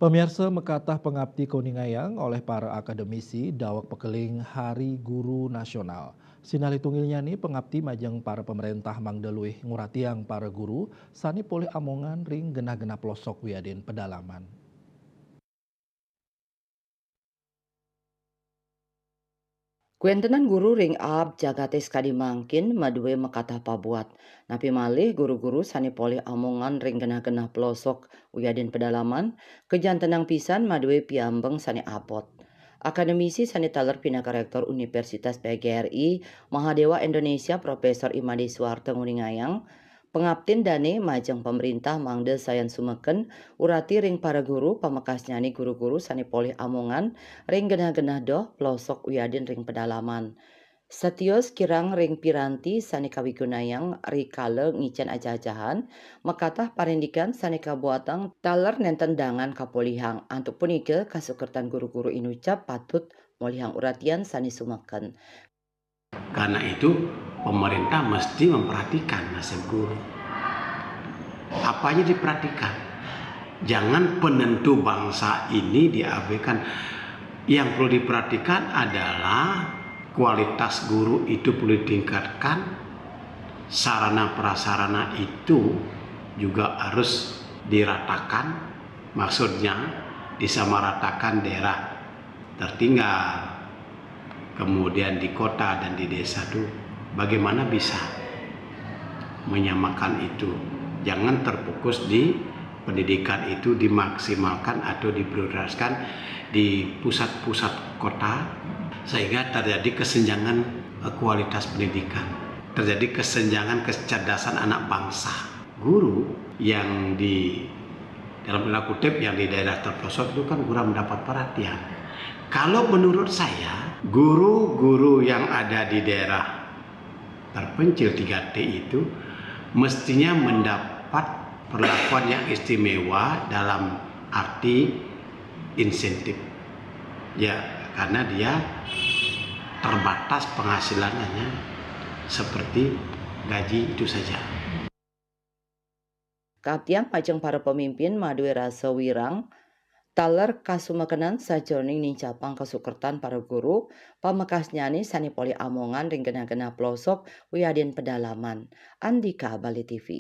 Pemirsa mekatah pengabdi koningayang oleh para akademisi dawak pekeling Hari Guru Nasional. Sinalitungilnya nih pengabdi majeng para pemerintah mangdeluih nguratiang para guru sani polih amongan ring genah-genah pelosok wiadin pedalaman. Kuentenan guru ring up jagates kadimangkin madue makatah pabuat. Napi malih guru-guru sani polih amongan ring genah-genah pelosok uyadin pedalaman, kejantenang pisan madue piambeng sani apot. Akademisi sani taler pinaka rektor Universitas PGRI Mahadewa Indonesia Profesor Imadi Suwarto Nguningayang, pengabtin dane majeng pemerintah mangde sayan sumeken urati ring para guru pamekass nyani guru-guru sani polih amongan ring genah-genah doh pelosok uyadin ring pedalaman. Setios kirang ring piranti sani kawigunayang rikale ngicen aja-ajahan makatah parindikan sani kabuatang taler nenten dangan kapolihang antuk punike kasukertan guru-guru inucap patut molihang uratian sani sumeken. Karena itu pemerintah mesti memperhatikan nasib guru. Apanya diperhatikan? Jangan penentu bangsa ini diabaikan. Yang perlu diperhatikan adalah kualitas guru itu perlu ditingkatkan. Sarana prasarana itu juga harus diratakan. Maksudnya disamaratakan daerah tertinggal. Kemudian di kota dan di desa itu bagaimana bisa menyamakan itu. Jangan terfokus di pendidikan itu dimaksimalkan atau diprioritaskan di pusat-pusat kota sehingga terjadi kesenjangan kualitas pendidikan, terjadi kesenjangan kecerdasan anak bangsa. Guru yang di dalam tanda kutip yang di daerah terpelosok itu kan kurang mendapat perhatian. Kalau menurut saya, guru-guru yang ada di daerah terpencil 3T itu mestinya mendapat perlakuan yang istimewa dalam arti insentif. Ya, karena dia terbatas penghasilannya seperti gaji itu saja. Katiang majeng para pemimpin madue rasa wirang taler kasumekenan sajoning nincapang kasukertan para guru pamekas nyani sani poli amongan ring genah-genah pelosok wiadin pedalaman. Andika Bali TV.